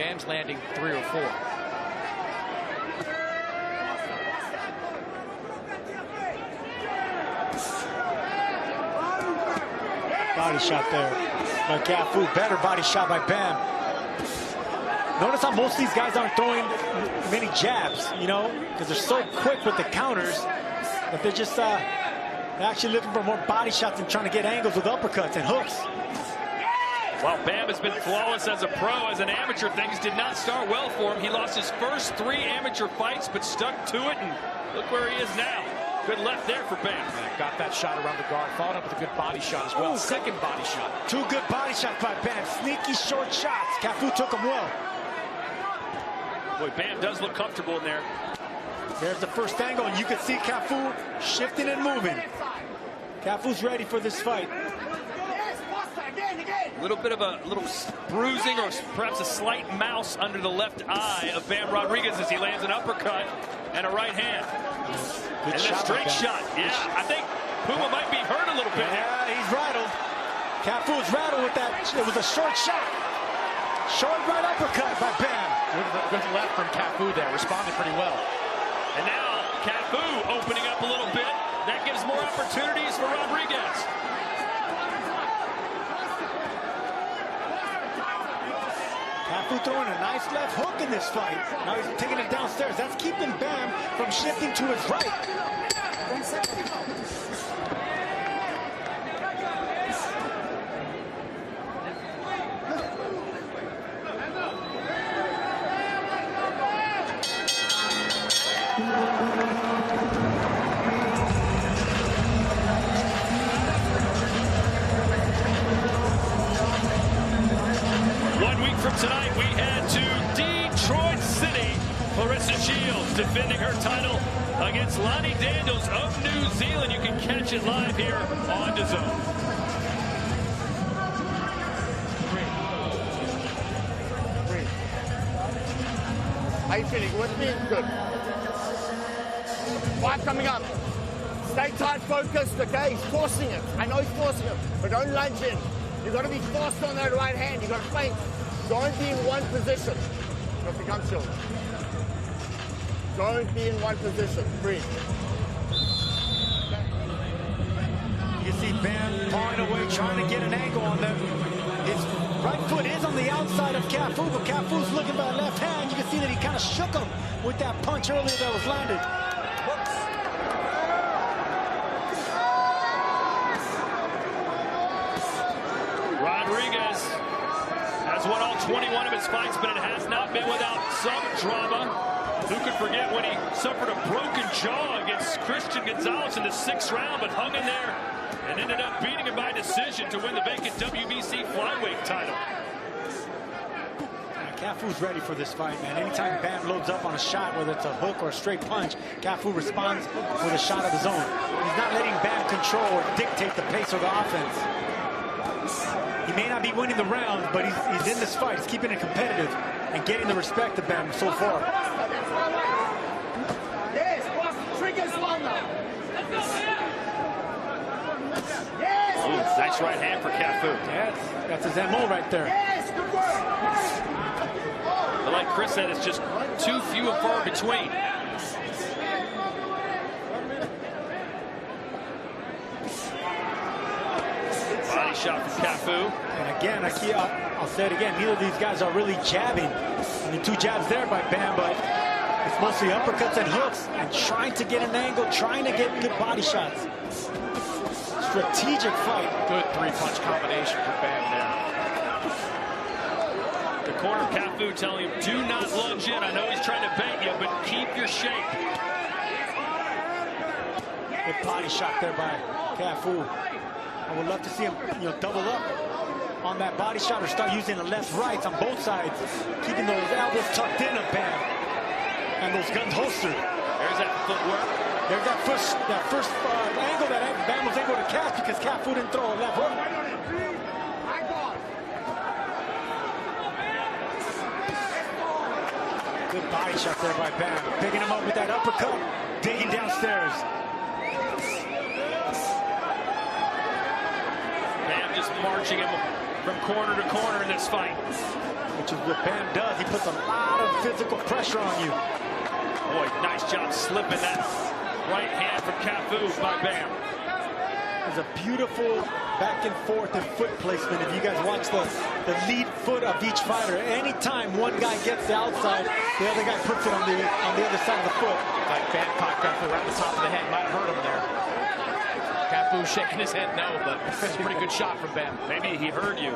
Bam's landing 3 or 4. Body shot there by Cafu. Better body shot by Bam. Notice how most of these guys aren't throwing many jabs, you know, because they're so quick with the counters that they're just they're actually looking for more body shots and trying to get angles with uppercuts and hooks. Well, Bam has been flawless as a pro. As an amateur, things did not start well for him. He lost his first 3 amateur fights, but stuck to it, and look where he is now. Good left there for Bam. Got that shot around the guard. Followed up with a good body shot as well. Second body shot. 2 good body shots by Bam. Sneaky short shots. Cafu took them well. Boy, Bam does look comfortable in there. There's the first angle, and you can see Cafu shifting and moving. Cafu's ready for this fight. A little bit of a bruising or perhaps a slight mouse under the left eye of Bam Rodriguez as he lands an uppercut and a right hand. Good and shot, a straight shot. Yeah, I think Puma might be hurt a little bit. Yeah, he's rattled. Cafu's rattled with that. It was a short shot. Short right uppercut by Bam. Good left from Cafu there. Responded pretty well. And now Cafu opening up a little bit. That gives more opportunities for Rodriguez. Cafu throwing a nice left hook in this fight. Now he's taking it downstairs. That's keeping Bam from shifting to his right. From tonight, we head to Detroit City. Clarissa Shields defending her title against Lonnie Daniels of New Zealand. You can catch it live here on DAZN. How you feeling? With me? Good. Fight coming up. Stay tight, focused, okay? He's forcing it. I know he's forcing it, but don't lunge in. You've got to be fast on that right hand. You've got to feint. Don't be in one position. Don't become chill. Don't be in one position. Breathe. You see Bam pawing away, trying to get an angle on them. His right foot is on the outside of Cafu, but Cafu's looking for that left hand. You can see that he kind of shook him with that punch earlier that was landed. Rodriguez has won all 21 of his fights, but it has not been without some drama. Who could forget when he suffered a broken jaw against Christian Gonzalez in the 6th round, but hung in there and ended up beating him by decision to win the vacant WBC Flyweight title. Cafu's ready for this fight, man. Anytime Bam loads up on a shot, whether it's a hook or a straight punch, Cafu responds with a shot of his own. He's not letting Bam control or dictate the pace of the offense. He may not be winning the round, but he's in this fight. He's keeping it competitive and getting the respect of Bam so far. Yes, triggers one now. Ooh, nice right hand for Cafu. Yes, that's his MO right there. Yes, good work. But like Chris said, it's just too few and far between. Body shot from Cafu. And again, I'll say it again, neither of these guys are really jabbing. I mean, 2 jabs there by Bam, but it's mostly uppercuts and hooks and trying to get an angle, trying to get good body shots. Strategic fight. Good 3-punch combination for Bam there. The corner of Cafu telling him, do not lunge in. I know he's trying to bait you, but keep your shape. Good body shot there by Cafu. I would love to see him, double up on that body shot or start using the left rights on both sides, keeping those elbows tucked in of Bam and those guns holstered. There's that footwork. There's that first angle that Bam was able to catch because Cafu didn't throw a left hook. Good body shot there by Bam, picking him up with that uppercut, digging downstairs. Bam just marching him from corner to corner in this fight. Which is what Bam does. He puts a lot of physical pressure on you. Boy, nice job slipping that right hand from Cafu by Bam. There's a beautiful back and forth and foot placement. If you guys watch the lead foot of each fighter, anytime one guy gets the outside, the other guy puts it on the other side of the foot. Like Bam caught Cafu right at the top of the head. Might have hurt him there. Cafu shaking his head no, but it's a pretty good shot from Bam. Maybe he heard you.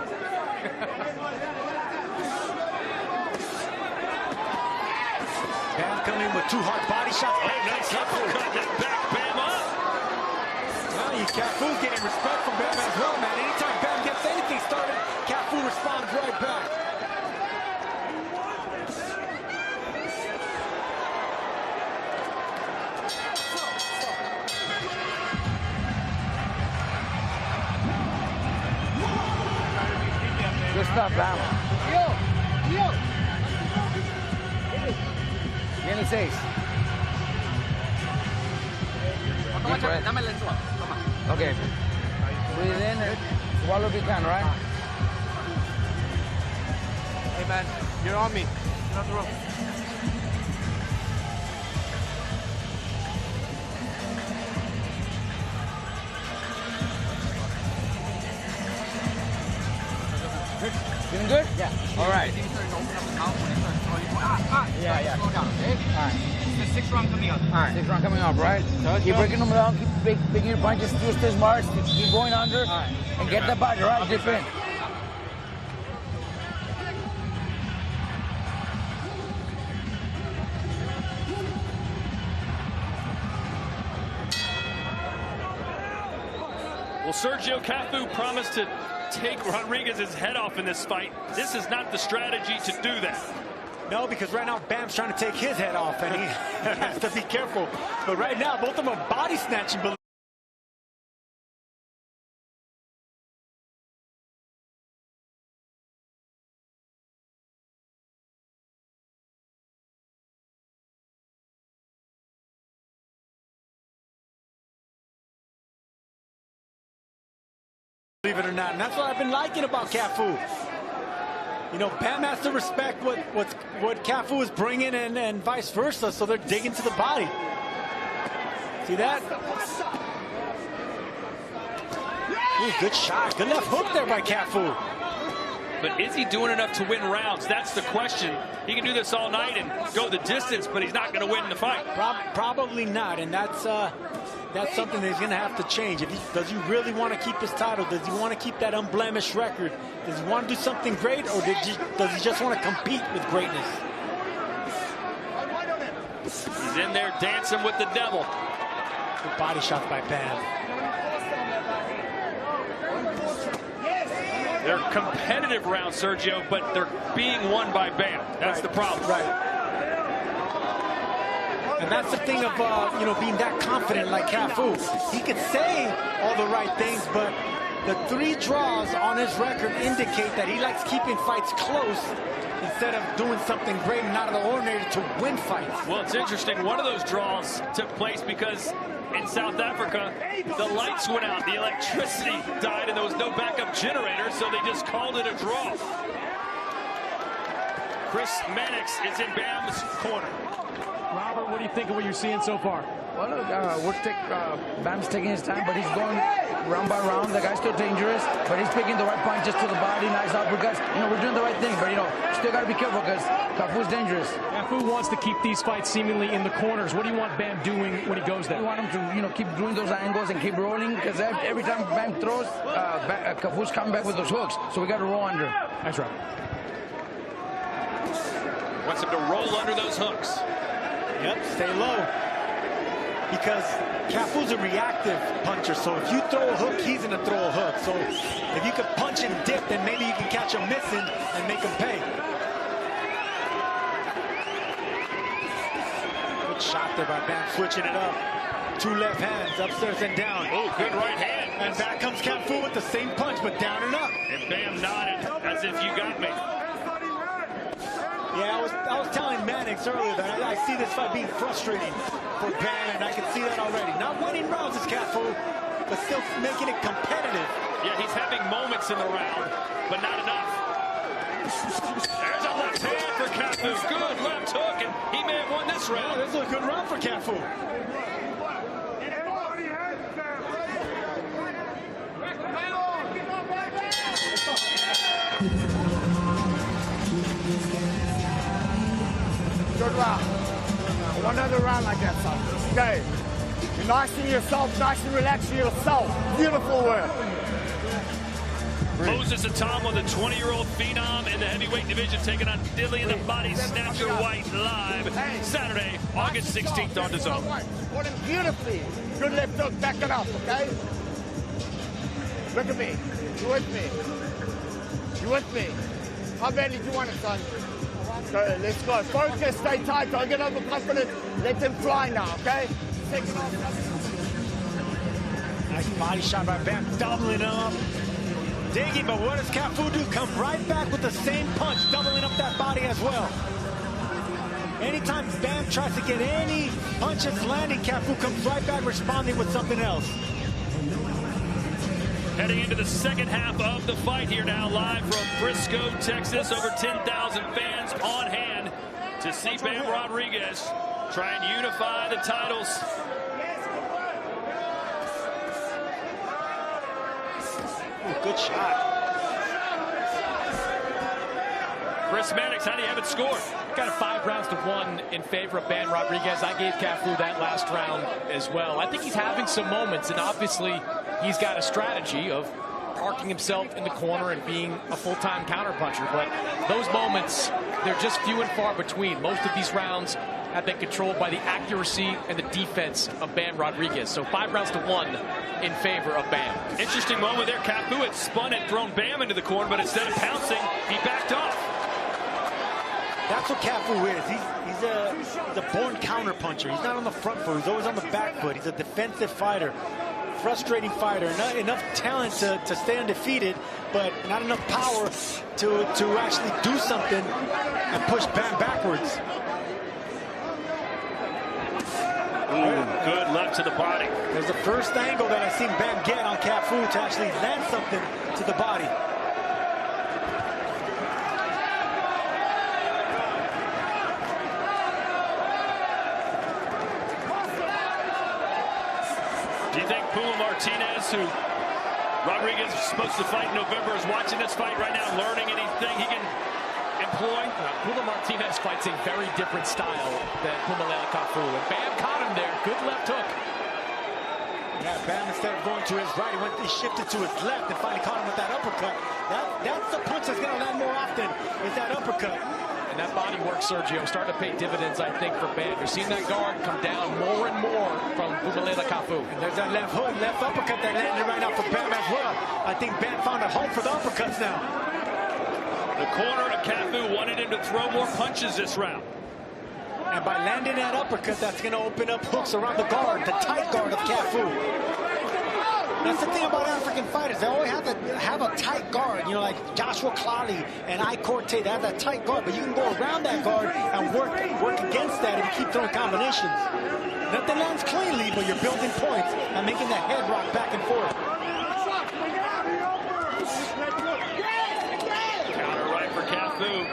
Bam coming in with 2 hard body shots. Oh, nice uppercut. That back Bam up. Well, Cafu's getting respect from Bam as well, man. Anytime Bam gets anything started, Cafu responds right back. Good stuff, Bam. Viene 6. Okay. Breathe in, swallow if you can, right? Hey, man, you're on me. You're on the rope. Feeling good? Yeah. All right. Yeah. All right. The 6th round coming up. All right. 6th round coming up, right? Keep breaking them down. Keep making your punches, twist his marks. Keep going under. And get the body, right? Dip in. Well, Sergio Cafu promised to take Rodriguez's head off in this fight. This is not the strategy to do that. No, because right now Bam's trying to take his head off, and he has to be careful. But right now, both of them are body snatching. Believe it or not, and that's what I've been liking about Cafu. You know, Bam has to respect what Cafu is bringing and vice versa, so they're digging to the body. See that? Ooh, good shot. Good left hook there by Cafu. But is he doing enough to win rounds? That's the question. He can do this all night and go the distance, but he's not going to win the fight. Probably not, and that's something that he's going to have to change. Does he really want to keep his title? Does he want to keep that unblemished record? Does he want to do something great, or does he just want to compete with greatness? He's in there dancing with the devil. Good body shots by Bam. They're competitive rounds, Sergio, but they're being won by Bam. That's the problem. Right. And that's the thing of, you know, being that confident like Cafu. He could say all the right things, but the 3 draws on his record indicate that he likes keeping fights close instead of doing something great and out of the ordinary to win fights. Well, it's interesting. One of those draws took place because in South Africa, the lights went out, the electricity died, and there was no backup generator, so they just called it a draw. Chris Mannix is in Bam's corner. Robert, what do you think of what you're seeing so far? Well, look, Bam's taking his time, but he's going round by round. The guy's still dangerous, but he's picking the right punches to the body, nice uppercuts. You know, we're doing the right thing, but, you know, still got to be careful because Cafu's dangerous. Cafu wants to keep these fights seemingly in the corners. What do you want Bam doing when he goes there? We want him to, you know, keep doing those angles and keep rolling because every time Bam throws, Cafu's coming back with those hooks, so we got to roll under. That's right. Wants him to roll under those hooks. Yep, stay low. Because Cafu's a reactive puncher, so if you throw a hook, he's going to throw a hook. So if you can punch and dip, then maybe you can catch him missing and make him pay. Good shot there by Bam, switching it up. 2 left hands, upstairs and down. Oh, good right hand. And back comes Cafu with the same punch, but down and up. And Bam nodded as if you got me. Yeah, I was telling Mannix earlier that I see this fight being frustrating for Bam, and I can see that already. Not winning rounds is Cafu, but still making it competitive Yeah, he's having moments in the round, but not enough. There's a left hand for Cafu. Good left hook, and he may have won this round. This is a good round for Cafu. Good round. One other round like that, son. Okay. You're nice in yourself, nice and relaxed in yourself. Beautiful work. Moses Atama, the 20-year-old phenom in the heavyweight division, taking on Dillian the Body Snatcher White live Saturday, August 16th on DAZN. Put him beautifully. Good left hook, back it up, okay? Look at me. You with me? You with me? How badly do you want it, son? Okay, let's go. Focus, stay tight, don't get overconfident. Let them fly now, okay? Second off. Nice body shot by Bam, doubling up. Digging, but what does Cafu do? Come right back with the same punch, doubling up that body as well. Anytime Bam tries to get any punches landing, Cafu comes right back responding with something else. Heading into the second half of the fight here now, live from Frisco, Texas. Over 10,000 fans on hand to see Bam Rodriguez try and unify the titles. Ooh, good shot. Chris Mannix, how do you have it scored? Got a 5-1 in favor of Bam Rodriguez. I gave Cafu that last round as well. I think he's having some moments, and obviously he's got a strategy of parking himself in the corner and being a full-time counterpuncher. But those moments, they're just few and far between. Most of these rounds have been controlled by the accuracy and the defense of Bam Rodriguez. So 5-1 in favor of Bam. Interesting moment there. Cafu had spun and thrown Bam into the corner, but instead of pouncing, he backed off. That's what Cafu is. He's a born counterpuncher. He's not on the front foot. He's always on the back foot. He's a defensive fighter. Frustrating fighter. Enough talent to stay undefeated, but not enough power to actually do something and push Bam backwards. Ooh, good left to the body. There's the first angle that I've seen Bam get on Cafu to actually land something to the body. Do you think Puma Martinez, who Rodriguez is supposed to fight in November, is watching this fight right now, learning anything he can employ? Puma Martinez fights a very different style than Phumelela Cafu. And Bam caught him there. Good left hook. Yeah, Bam, instead of going to his right, he shifted to his left and finally caught him with that uppercut. That's the punch that's going to land more often, is that uppercut. And that body work, Sergio, starting to pay dividends, I think, for Bam. You're seeing that guard come down more and more from Phumelela Cafu. And there's that left hook, left uppercut that landed right now for Bam as well. I think Bam found a home for the uppercuts now. The corner of Cafu wanted him to throw more punches this round. And by landing that uppercut, that's going to open up hooks around the guard, the tight guard of Cafu. That's the thing about African fighters. They always have a tight guard. You know, like Joshua Clolly and I Corte, they have that tight guard. But you can go around that guard and work against that if you keep throwing combinations. Nothing lands cleanly, but you're building points and making the head rock back and forth. Counter right for Cafu.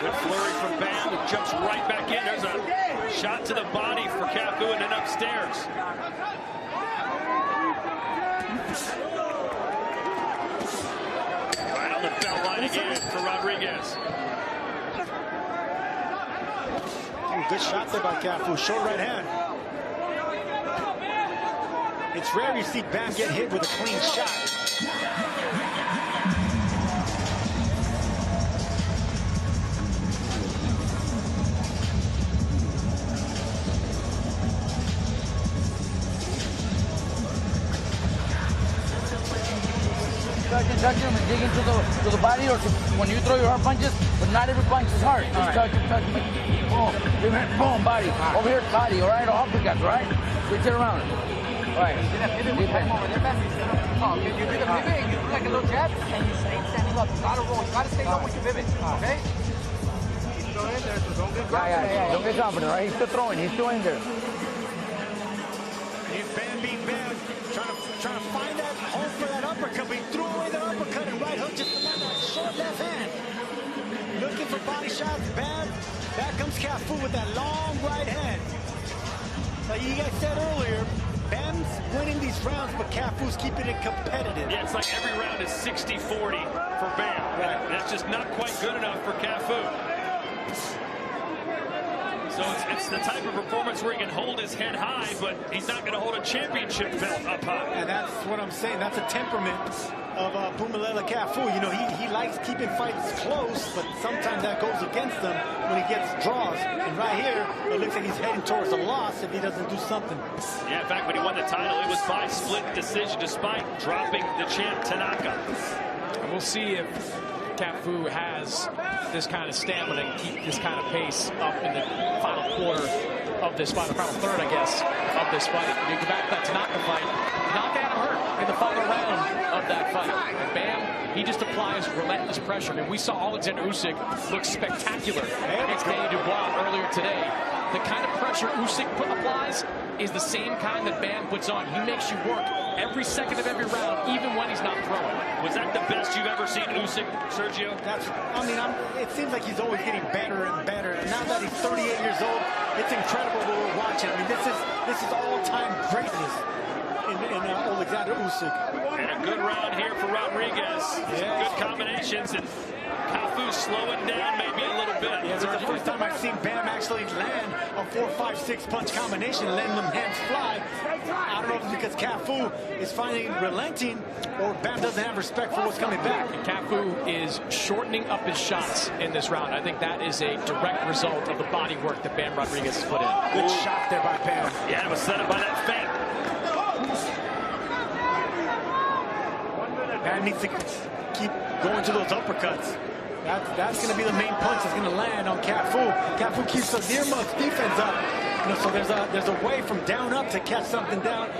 Good flurry from Bam, who jumps right back in. There's a shot to the body for Cafu and then upstairs. Right on the belt line again for Rodriguez. Ooh, good shot there by Cafu. Short right hand. It's rare you see Bam get hit with a clean shot. Touch him and dig into the body, or when you throw your hard punches, but not every punch is hard. Just touch him, boom, boom, body. Over here, body, all right, or uppercuts, all right? Switch it around. All right. You do the pivot and you do like a little jab, and you stay standing up. You gotta roll, you gotta stay up with your pivot, okay? He's still in there, so don't get confident. Yeah, don't get confident, right? He's still throwing, he's still in there. Here's Bam being Bam, trying to find that home for that uppercut, but he threw away the uppercut and right hook just to land that short left hand. Looking for body shots, Bam. Back comes Cafu with that long right hand. Like you guys said earlier, Bam's winning these rounds, but Cafu's keeping it competitive. Yeah, it's like every round is 60-40 for Bam. Right. That's just not quite good enough for Cafu. So it's the type of performance where he can hold his head high, but he's not going to hold a championship belt up high. And that's what I'm saying. That's a temperament of Phumelela Cafu. You know, he likes keeping fights close, but sometimes that goes against him when he gets draws. And right here, it looks like he's heading towards a loss if he doesn't do something. Yeah, in fact, when he won the title, it was by split decision, despite dropping the champ Tanaka. And we'll see if Cafu has this kind of stamina and keep this kind of pace up in the final quarter of this fight, the final third, I guess, of this fight. You go back to that Tanaka fight, Tanaka got hurt in the final round of that fight. And Bam, he just applies relentless pressure. I mean, we saw Alexander Usyk look spectacular against Danny Dubois earlier today. The kind of pressure Usyk applies is the same kind that Bam puts on. He makes you work every second of every round, even when he's not throwing. Was that the best you've ever seen Usyk, Sergio? It seems like he's always getting better and better. And now that he's 38 years old, it's incredible what we're watching. I mean, this is all-time greatness in Alexander Usyk. And a good round here for Rodriguez. Good combinations, and Cafu slowing down maybe a little bit. Yeah, this is the first time I've seen Bam actually land a 4-5-6 punch combination, letting them hands fly. I don't know if it's because Cafu is finally relenting or Bam doesn't have respect for what's coming back. And Cafu is shortening up his shots in this round. I think that is a direct result of the body work that Bam Rodriguez has put in. Good shot there by Bam. Yeah, it was set up by that feint. Bam needs to keep going to those uppercuts. That's going to be the main punch that's going to land on Cafu. Cafu keeps the near-mug defense up. You know, so there's a way from down up to catch something down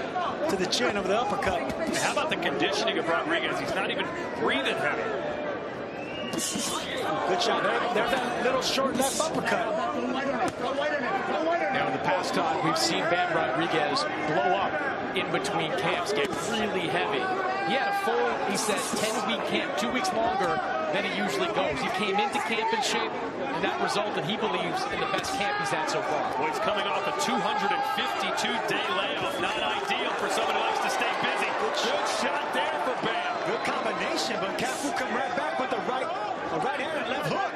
to the chin of the uppercut. And how about the conditioning of Rodriguez? He's not even breathing heavy. Good shot. There's that little short left uppercut. Now in the past time, we've seen Bam Rodriguez blow up in between camps, get really heavy. He had a full, he said, 10-week camp, 2 weeks longer than he usually goes. He came into camp in shape, and that resulted, he believes, in the best camp he's had so far. Well, he's coming off a 252-day layoff. Not ideal for someone who likes to stay busy. Good shot there for Bam. Good combination, but Cafu come right back with a right hand and left hook.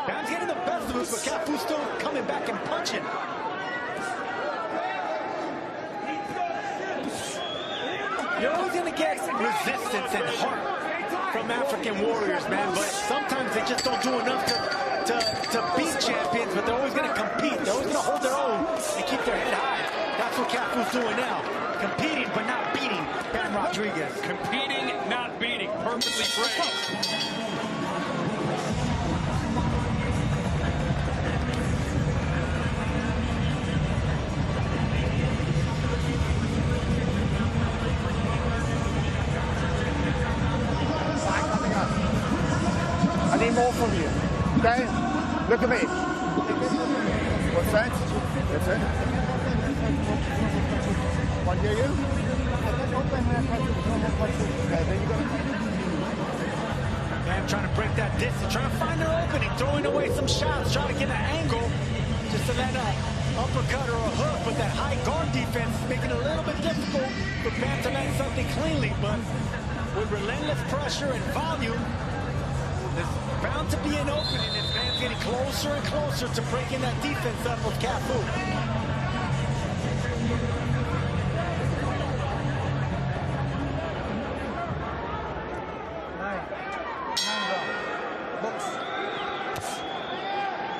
Bam's getting the best of it, but Cafu's still coming back and punching. You're always going to get resistance and heart from African warriors, man, but sometimes they just don't do enough to beat champions, but they're always going to compete. They're always going to hold their own and keep their head high. That's what Cafu's doing now. Competing, but not beating Bam Rodriguez. Competing, not beating. Perfectly phrased. I need more from you. Okay? Look at me. What's that? That's it. What do you? Okay, there you go. Bam trying to break that distance, trying to find an opening, throwing away some shots, trying to get an angle just to land an uppercut or a hook, but that high guard defense is making it a little bit difficult for Bam to land something cleanly, but with relentless pressure and volume, there's bound to be an opening, and Bam's getting closer and closer to breaking that defense up of Cafu.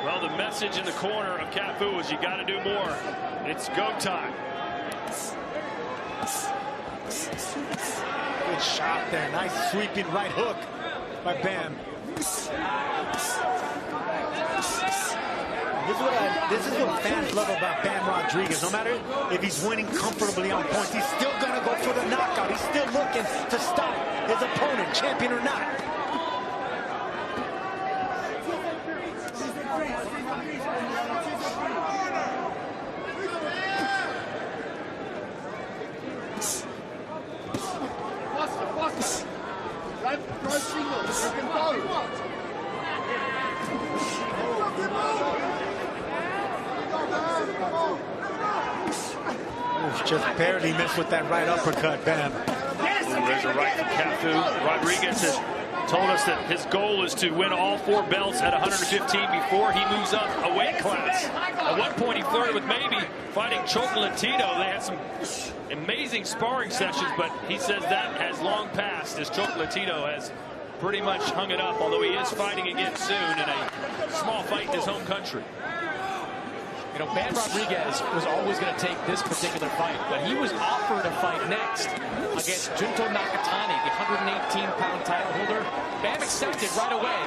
Well, the message in the corner of Cafu is you got to do more. It's go time. Good shot there. Nice sweeping right hook by Bam. This is what fans love about Bam Rodriguez. No matter if he's winning comfortably on points, he's still going to go for the knockout. He's still looking to stop his opponent, champion or not. Don't throw singles. You can go. Just barely missed with that right uppercut, Bam. There's a right from Cafu. Rodriguez has told us that his goal is to win all 4 belts at 115 before he moves up a weight class. At one point, he flirted with maybe fighting Chocolatito. They had some amazing sparring sessions, but he says that has long passed as Chocolatito has pretty much hung it up, although he is fighting again soon in a small fight in his home country. You know, Bam Rodriguez was always going to take this particular fight, but he was offered a fight next against Junto Nakatani, the 118-pound title holder. Bam accepted right away.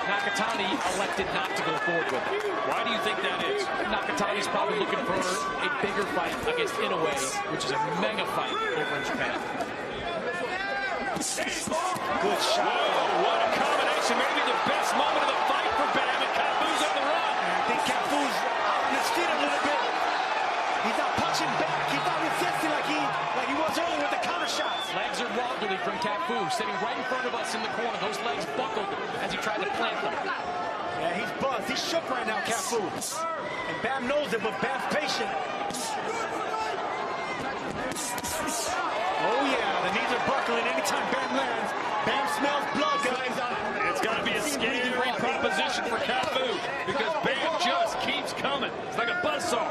Nakatani elected not to go forward with it. Why do you think that is? Nakatani's probably looking for a bigger fight against Inoue, which is a mega fight over in Japan. Good shot. Whoa, what a combination. Maybe the best moment of the fight for Bam, and Cafu's on the run. I think Cafu's on his feet a little bit. He's not punching back. He's not resisting like he was earlier with the counter shots. Legs are wobbly from Cafu, sitting right in front of us in the corner. Those legs buckled as he tried to plant them. Yeah, he's buzzed. He's shook right now, Cafu. And Bam knows it, but Bam's patient. Oh, yeah, the knees are buckling anytime Bam lands. Bam smells blood, guys. It's got to be a scary proposition for Cafu because Bam just keeps coming. It's like a buzzsaw.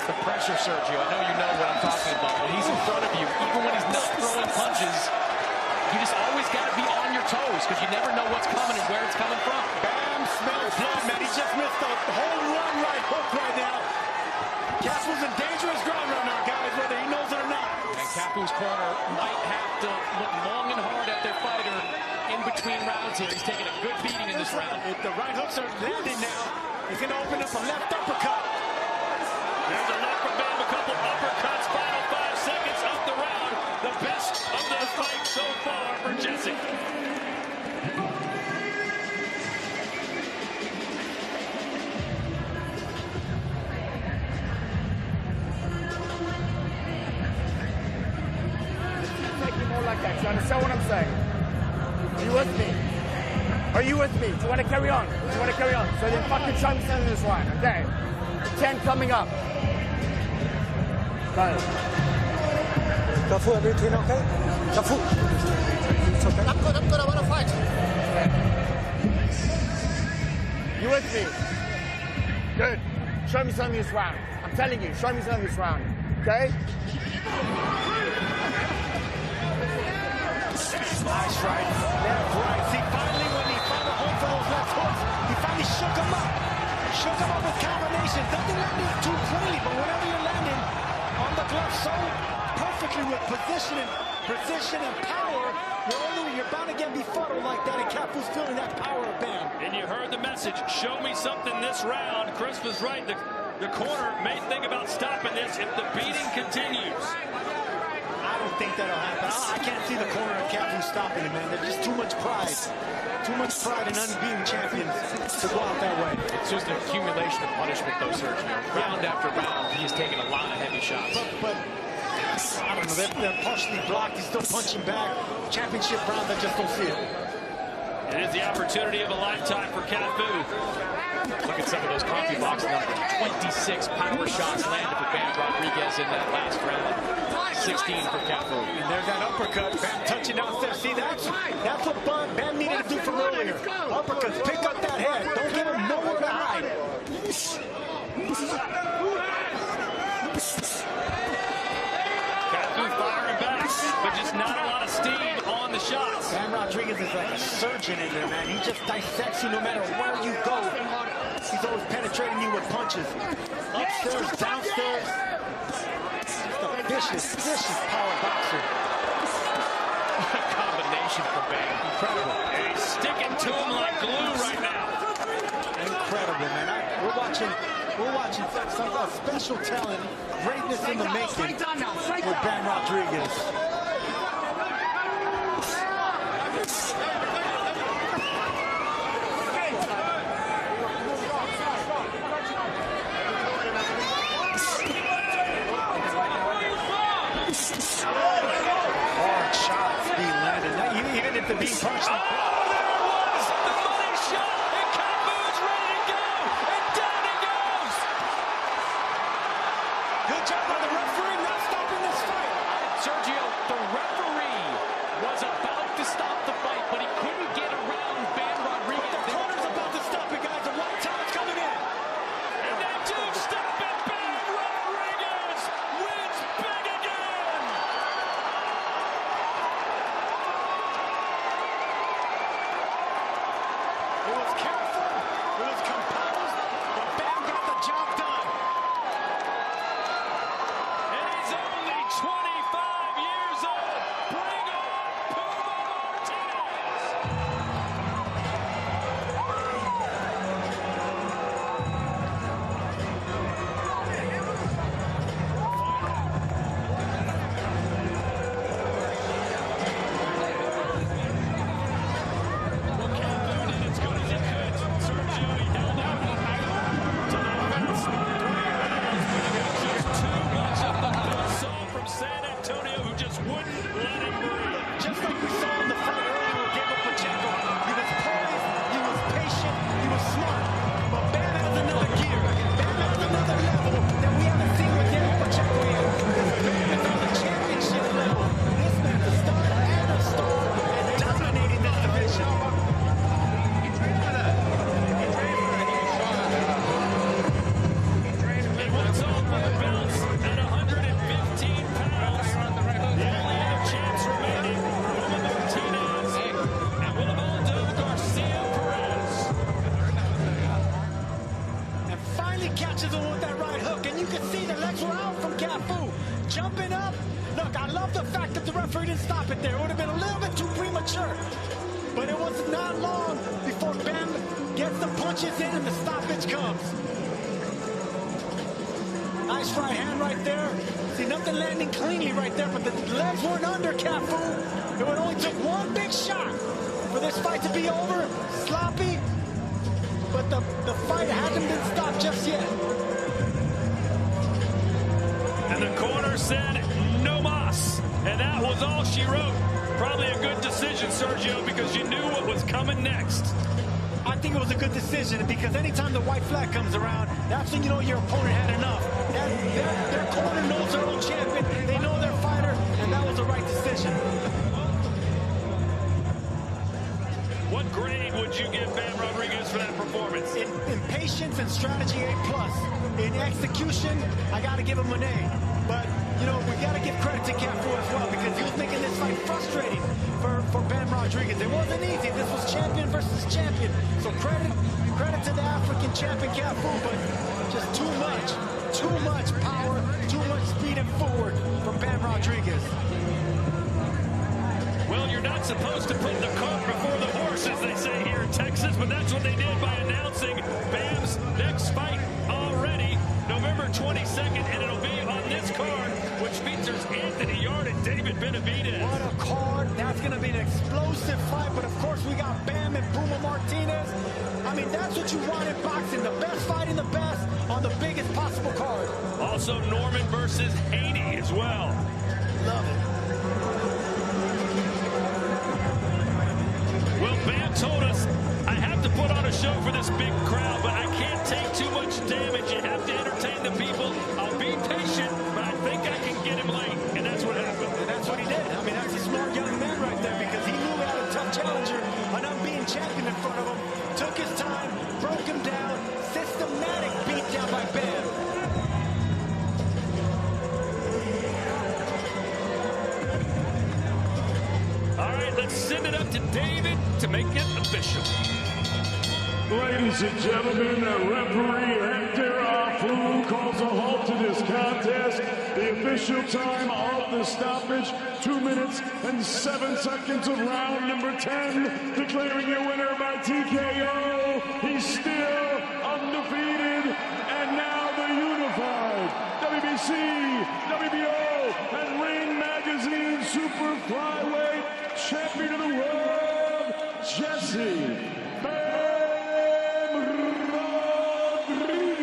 The pressure, Sergio. I know you know what I'm talking about. When he's in front of you, even when he's not throwing punches, you just always got to be on your toes because you never know what's coming and where it's coming from. Bam smells blood, man. He just missed the whole run right hook right now. Cafu's in dangerous ground right now, guys, whether he knows it or not. And Cafu's corner might have to look long and hard at their fighter in between rounds here. He's taking a good beating in this round. If the right hooks are landing now, he's going to open up a left uppercut. There's a left from Bam, a couple uppercuts, final 5 seconds of the round. The best of the fight so far for Jesse. Like that. You understand what I'm saying? Are you with me? Are you with me? Do you want to carry on? Do you want to carry on? So then fucking show me something this one, okay? 10 coming up. Go. Cafu, everything okay? Cafu. It's okay. I'm good, I want to fight. You with me? Good. Show me something this round. I'm telling you, show me something this round, okay? Nice right, left, right. See, finally, when he found a home for those left hooks, he finally shook him up. Shook him up with combinations. Doesn't land it too cleanly, but whenever you're landing on the glove so perfectly with precision and power, you're bound to get befuddled like that, and Cafu's feeling that power of Bam. And you heard the message, show me something this round. Chris was right. The corner may think about stopping this if the beating continues. I don't think that'll happen. I can't see the corner of Cafu stopping him, man. There's just too much pride. Too much pride in unbeaten champions to go out that way. It's just an accumulation of punishment, though, Sergio. Round after round, he's taking a lot of heavy shots. But I don't know. They're partially blocked. He's still punching back. Championship round, I just don't see it. It is the opportunity of a lifetime for Cafu. Look at some of those coffee box numbers. 26 power shots landed for Bam Rodriguez in that last round. 16 for Cafu. And there's that uppercut. Bam touching downstairs. See, that's what Bam needed to do from earlier. Uppercuts. Pick up that head. Don't give him nowhere to hide. Cafu firing back, but just not a lot of steam on the shots. Bam Rodriguez is like a surgeon in there, man. He just dissects you no matter where you go. He's always penetrating you with punches. Upstairs, downstairs. Just a vicious power boxer. Combination for Bam. Incredible. And he's sticking to him like glue right now. Incredible, man. We're watching some special talent, greatness in the making with Bam Rodriguez. Hard shots being landed. Even if they're being punched. There it was! The money shot! And Cafu's ready to go! And down he goes! Good job by the referee not stopping this fight. Sergio, the referee was about to stop the fight, but he couldn't get around Bam Rodriguez. The corner's about to stop it, guys. The white time's coming in. And they do stop it! Bam Rodriguez wins big again! It was careful. It was composed. But Bam got the job done. And he's only 25 years old. Bring on Puma Martinez! Well, Cafu did as good as he could. Sergio, he held out to the fence. Just too much of the buzzsaw from San Antonio, who just wouldn't let him breathe. Just like we saw in the fight earlier with Diego Pacheco. He was poised, he was patient, he was smart. But Bam has another gear. Bam has another level that we haven't seen with Diego Pacheco yet. Because Bam is on the championship level. This man's a star and a star and dominating this division. He wants all four belts at 115 pounds. The only other champs remaining, Puma Martinez and Willibaldo Garcia Perez. And finally catches him with that right hook. And you can see the legs were out from Cafu. Jumping up. Look, I love the fact that the referee didn't stop it there. It would have been a little bit too premature. But it was not long before Bam gets the punches in and the stoppage comes. Nice right hand right there. See, nothing landing cleanly right there, but the legs weren't under Cafu. It would only took one big shot for this fight to be over. Sloppy, but the fight hasn't been stopped just yet. And the corner said, no mas. And that was all she wrote. Probably a good decision, Sergio, because you knew what was coming next. I think it was a good decision because anytime the white flag comes around, that's when you know your opponent had enough. Their corner knows their own champion, they know their fighter, and that was the right decision. What grade would you give Bam Rodriguez for that performance? In patience and strategy, A+. In execution, I got to give him an A. But, you know, we got to give credit to Cafu as well because he was making this fight frustrating for Bam Rodriguez. It wasn't easy. This was champion versus champion. So credit to the African champion Cafu, but just too much power, too much speed and forward from Bam Rodriguez. Well, you're not supposed to put the cart before the horse, as they say here in Texas, but that's what they did by announcing Bam's next fight already, November 22nd, and it'll be on this card, which features Anthony Yard and David Benavidez. What a card. That's going to be an explosive fight, but of course we got Bam and Puma Martinez. I mean, that's what you want in boxing, the best fighting the best on the biggest possible card. Also Norman versus Haney as well. Love it. Well, Bam told us, I have to put on a show for this big crowd, but I can't take too much damage. You have to entertain the people. I'll be patient, but I think I can get him late. And that's what happened. And that's what he did. I mean, that's a smart young man right there because he knew he had a tough challenger, an unbeaten champion in front of him. Took his time, broke him down, systematic beatdown by Bam. All right, let's send it up to David to make it official. Ladies and gentlemen, referee Hector Afu calls a halt to this contest. The official time of the stoppage, 2 minutes and 7 seconds of round number 10. Declaring your winner by TKO. He's still undefeated. And now the unified WBC, WBO, and Ring Magazine Super Flyweight Champion of the World, Jesse Bam Rodriguez.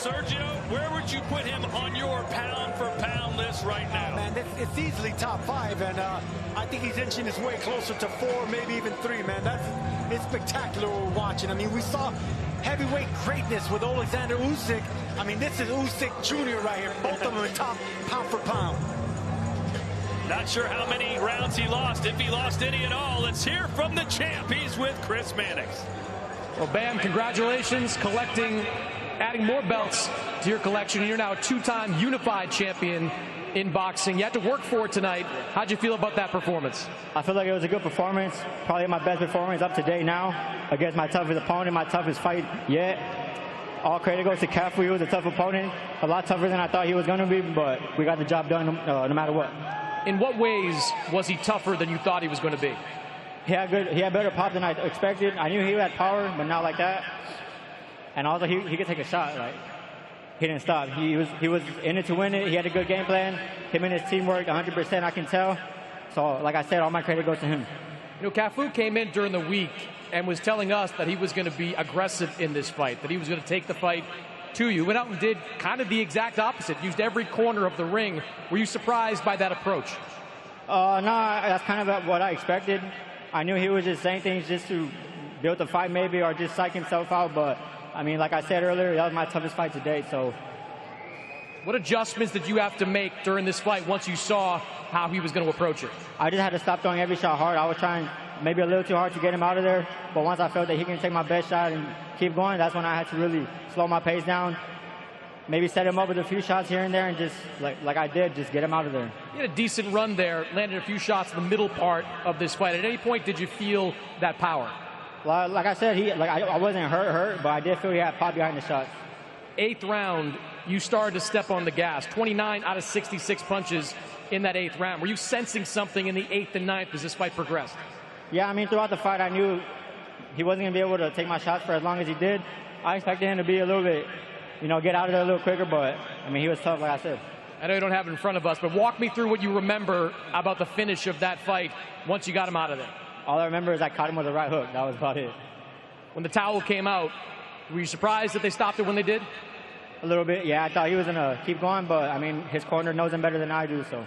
Sergio, where would you put him on your pound-for-pound list right now? Man, it's easily top 5, and I think he's inching his way closer to 4, maybe even 3, man. It's spectacular what we're watching. I mean, we saw heavyweight greatness with Alexander Usyk. I mean, this is Usyk Jr. right here. Both of them in top pound for pound. Not sure how many rounds he lost, if he lost any at all. Let's hear from the champ. He's with Chris Mannix. Well, Bam, congratulations, adding more belts to your collection. You're now a 2-time unified champion in boxing. You had to work for it tonight. How'd you feel about that performance? I feel like it was a good performance, probably my best performance up to date now against my toughest opponent, my toughest fight yet. All credit goes to Cafu. He was a tough opponent, a lot tougher than I thought he was going to be, but we got the job done no matter what. In what ways was he tougher than you thought he was going to be? He had better pop than I expected. I knew he had power, but not like that. And also, he could take a shot. Like, he didn't stop. He was in it to win it. He had a good game plan. Him and his team worked 100%, I can tell. So, like I said, all my credit goes to him. You know, Cafu came in during the week and was telling us that he was going to be aggressive in this fight, that he was going to take the fight to you. Went out and did kind of the exact opposite, used every corner of the ring. Were you surprised by that approach? No, that's kind of what I expected. I knew he was just saying things just to build the fight maybe, or just psych himself out, but I mean, like I said earlier, that was my toughest fight to date, so. What adjustments did you have to make during this fight once you saw how he was going to approach it? I just had to stop throwing every shot hard. I was trying maybe a little too hard to get him out of there, but once I felt that he can take my best shot and keep going, that's when I had to really slow my pace down, maybe set him up with a few shots here and there, and just, like I did, just get him out of there. You had a decent run there, landed a few shots in the middle part of this fight. At any point, did you feel that power? Like I said, I wasn't hurt, but I did feel he had pop behind the shots. 8th round, you started to step on the gas. 29 out of 66 punches in that 8th round. Were you sensing something in the 8th and 9th as this fight progressed? Yeah, I mean, throughout the fight, I knew he wasn't going to be able to take my shots for as long as he did. I expected him to be a little bit, get out of there a little quicker, but, I mean, he was tough, like I said. I know you don't have it in front of us, but walk me through what you remember about the finish of that fight once you got him out of there. All I remember is I caught him with a right hook. That was about it. When the towel came out, were you surprised that they stopped it when they did? A little bit, yeah. I thought he was going to keep going, but, I mean, his corner knows him better than I do, so.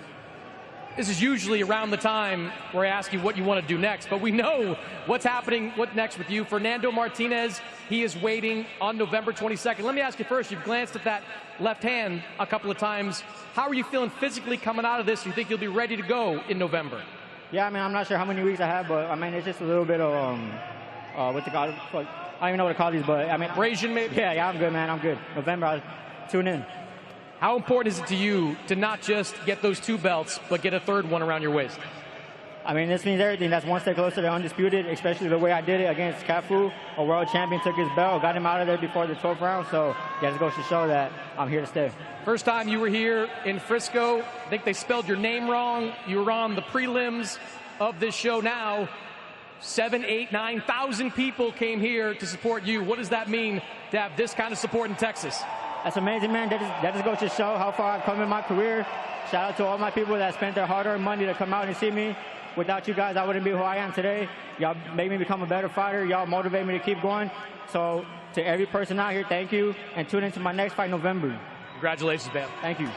This is usually around the time where I ask you what you want to do next, but we know what's happening, what next with you. Fernando Martinez, he is waiting on November 22nd. Let me ask you first, you've glanced at that left hand a couple of times. How are you feeling physically coming out of this? Do you think you'll be ready to go in November? Yeah, I mean, I'm not sure how many weeks I have, but, I mean, it's just a little bit of, what's it called? I don't even know what to call these, but, I mean. Abrasion, maybe? Yeah, I'm good, man. I'm good. November, I'll tune in. How important is it to you to not just get those 2 belts, but get a 3rd one around your waist? I mean, this means everything. That's one step closer to undisputed, especially the way I did it against Cafu. A world champion took his belt, got him out of there before the 12th round, so yeah, it goes to show that I'm here to stay. First time you were here in Frisco, I think they spelled your name wrong. You were on the prelims of this show now. 7, 8, 9,000 people came here to support you. What does that mean to have this kind of support in Texas? That's amazing, man. That just goes to show how far I've come in my career. Shout out to all my people that spent their hard-earned money to come out and see me. Without you guys, I wouldn't be who I am today. Y'all made me become a better fighter. Y'all motivate me to keep going. So to every person out here, thank you. And tune into my next fight in November. Congratulations, man. Thank you.